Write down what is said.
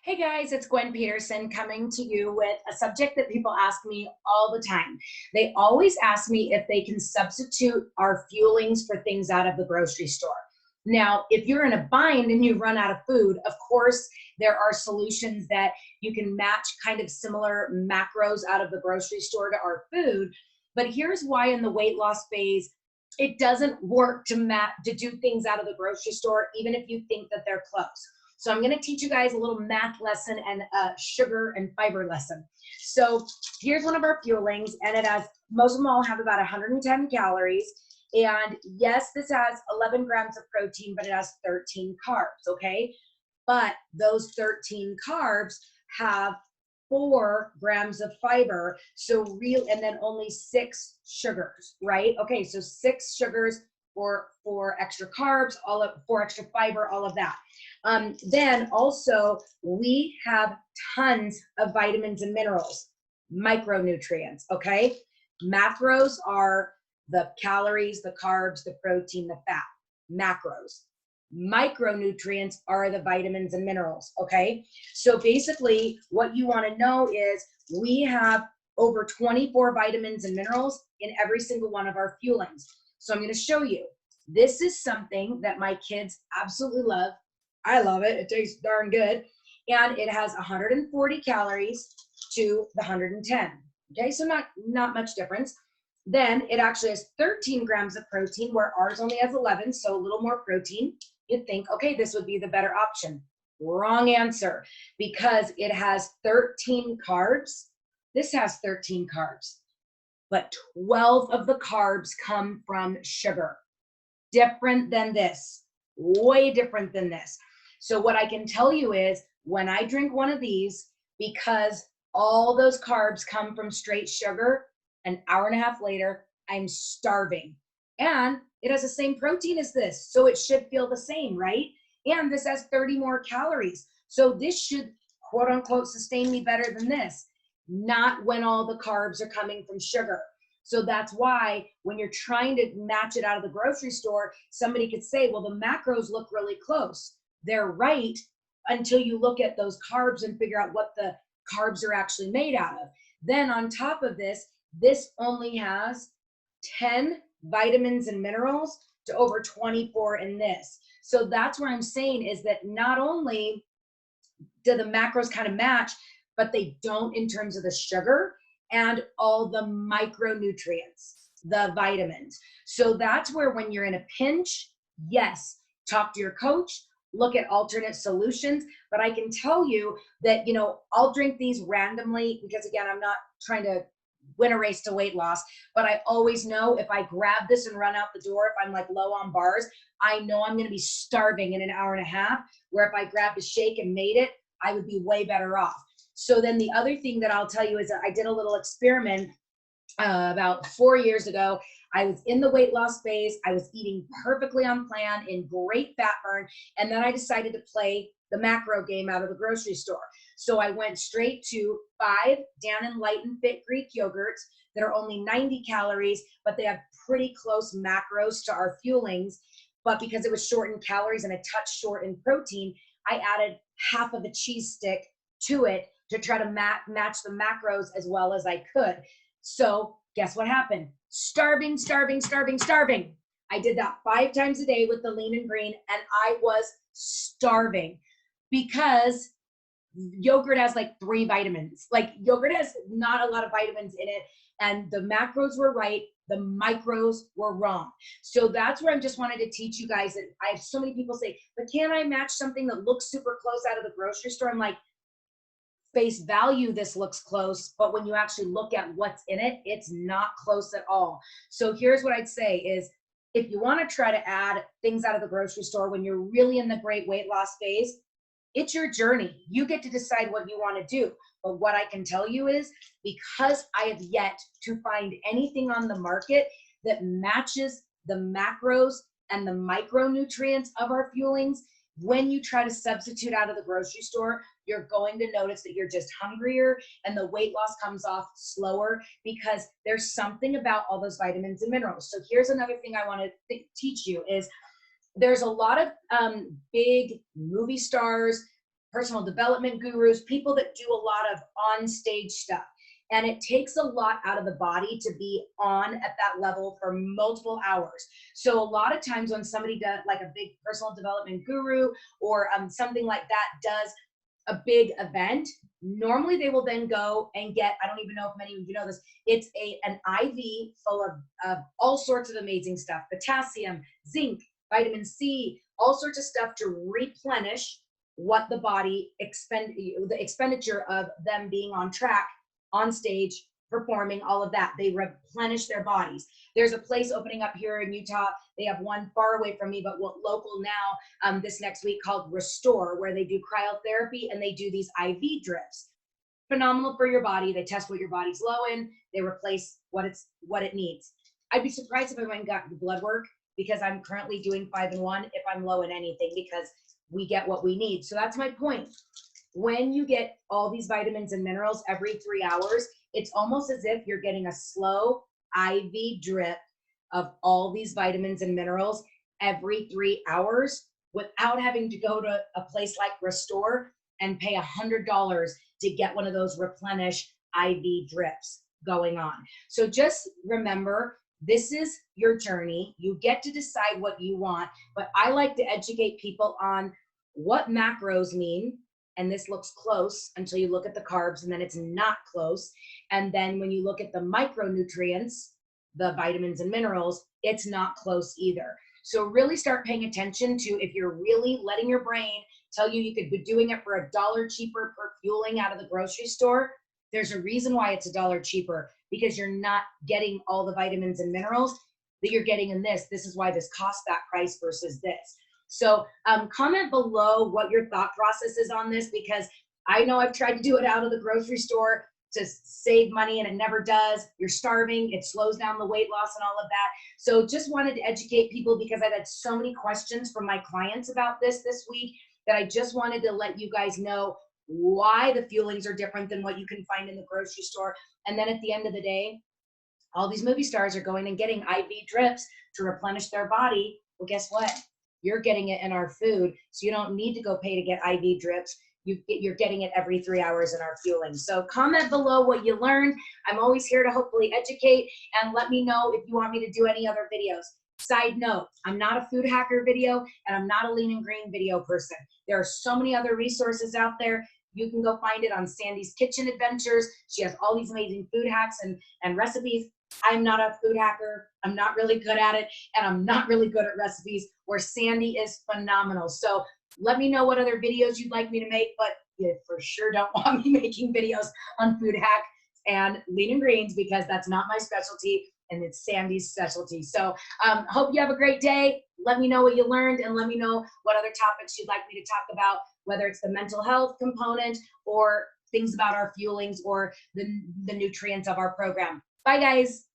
Hey guys, it's Gwen Peterson coming to you with a subject that people ask me all the time. They always ask me if they can substitute our fuelings for things out of the grocery store. Now, if you're in a bind and you run out of food, of course, there are solutions that you can match kind of similar macros out of the grocery store to our food. But here's why in the weight loss phase, it doesn't work to do things out of the grocery store, even if you think that they're close. So I'm going to teach you guys a little math lesson and a sugar and fiber lesson. So here's one of our fuelings, and it has, most of them all have about 110 calories. And yes, this has 11 grams of protein, but it has 13 carbs, okay? But those 13 carbs have 4 grams of fiber, and then only 6 sugars, right? Okay, so 6 sugars for 4 extra carbs, 4 extra fiber, all of that. Then also we have tons of vitamins and minerals, micronutrients, okay? Macros are the calories, the carbs, the protein, the fat, macros. Micronutrients are the vitamins and minerals, okay? So basically what you wanna know is we have over 24 vitamins and minerals in every single one of our fuelings. So I'm gonna show you. This is something that my kids absolutely love. I love it. It tastes darn good. And it has 140 calories to the 110. Okay, so not much difference. Then it actually has 13 grams of protein where ours only has 11, so a little more protein. You'd think, okay, this would be the better option. Wrong answer, because it has 13 carbs. This has 13 carbs, but 12 of the carbs come from sugar. Different than this, way different than this. So what I can tell you is when I drink one of these, because all those carbs come from straight sugar, an hour and a half later, I'm starving. And it has the same protein as this, so it should feel the same, right? And this has 30 more calories. So this should, quote unquote, sustain me better than this, not when all the carbs are coming from sugar. So that's why when you're trying to match it out of the grocery store, somebody could say, well, the macros look really close. They're right until you look at those carbs and figure out what the carbs are actually made out of. Then on top of this, this only has 10 vitamins and minerals to over 24 in this. So that's what I'm saying is that not only do the macros kind of match, but they don't in terms of the sugar and all the micronutrients, the vitamins. So that's where when you're in a pinch, yes, talk to your coach, look at alternate solutions. But I can tell you that, I'll drink these randomly because, again, I'm not trying to win a race to weight loss, but I always know if I grab this and run out the door, if I'm like low on bars, I know I'm going to be starving in an hour and a half, where if I grabbed a shake and made it, I would be way better off. So then the other thing that I'll tell you is that I did a little experiment about 4 years ago. I was in the weight loss phase. I was eating perfectly on plan in great fat burn. And then I decided to play the macro game out of the grocery store. So I went straight to 5 Dannon Light and Fit Greek yogurts that are only 90 calories, but they have pretty close macros to our fuelings. But because it was short in calories and a touch short in protein, I added half of a cheese stick to it to try to match the macros as well as I could. So guess what happened? Starving, starving, starving, starving. I did that 5 times a day with the lean and green, and I was starving because yogurt has like 3 vitamins. Like yogurt has not a lot of vitamins in it, and the macros were right, the micros were wrong. So that's where I just wanted to teach you guys that I have so many people say, but can I match something that looks super close out of the grocery store? I'm like, face value, this looks close, but when you actually look at what's in it, it's not close at all. So here's what I'd say is, if you want to try to add things out of the grocery store when you're really in the great weight loss phase, it's your journey. You get to decide what you want to do. But what I can tell you is, because I have yet to find anything on the market that matches the macros and the micronutrients of our fuelings, when you try to substitute out of the grocery store, you're going to notice that you're just hungrier and the weight loss comes off slower because there's something about all those vitamins and minerals. So here's another thing I want to teach you is there's a lot of big movie stars, personal development gurus, people that do a lot of on stage stuff. And it takes a lot out of the body to be on at that level for multiple hours. So a lot of times when somebody does, like a big personal development guru or something like that does a big event, normally they will then go and get, I don't even know if many of you know this, it's an IV full of all sorts of amazing stuff, potassium, zinc, vitamin C, all sorts of stuff to replenish what the body the expenditure of them being on track, on stage, performing, all of that. They replenish their bodies. There's a place opening up here in Utah. They have one far away from me, but local now this next week called Restore, where they do cryotherapy and they do these IV drips. Phenomenal for your body. They test what your body's low in. They replace what it needs. I'd be surprised if I went and got the blood work, because I'm currently doing 5-in-1 if I'm low in anything, because we get what we need. So that's my point. When you get all these vitamins and minerals every 3 hours, it's almost as if you're getting a slow IV drip of all these vitamins and minerals every 3 hours without having to go to a place like Restore and pay $100 to get one of those replenish IV drips going on. So just remember, this is your journey. You get to decide what you want, but I like to educate people on what macros mean. And this looks close until you look at the carbs, and then it's not close. And then when you look at the micronutrients, the vitamins and minerals, it's not close either. So really start paying attention to, if you're really letting your brain tell you you could be doing it for $1 cheaper per fueling out of the grocery store, there's a reason why it's $1 cheaper, because you're not getting all the vitamins and minerals that you're getting in this. This is why this costs that price versus this. So comment below what your thought process is on this, because I know I've tried to do it out of the grocery store to save money and it never does. You're starving, it slows down the weight loss and all of that. So just wanted to educate people, because I've had so many questions from my clients about this week, that I just wanted to let you guys know why the fuelings are different than what you can find in the grocery store. And then at the end of the day, all these movie stars are going and getting IV drips to replenish their body. Well, guess what? You're getting it in our food, so you don't need to go pay to get IV drips. You're getting it every 3 hours in our fueling. So comment below what you learned. I'm always here to hopefully educate, and let me know if you want me to do any other videos. Side note, I'm not a food hacker video, and I'm not a lean and green video person. There are so many other resources out there. You can go find it on Sandy's Kitchen Adventures. She has all these amazing food hacks and recipes. I'm not a food hacker. I'm not really good at it, and I'm not really good at recipes, where Sandy is phenomenal. So let me know what other videos you'd like me to make, but you for sure don't want me making videos on food hacks and lean and greens, because that's not my specialty, and it's Sandy's specialty. So hope you have a great day. Let me know what you learned, and let me know what other topics you'd like me to talk about, whether it's the mental health component or things about our fuelings or the nutrients of our program. Bye, guys.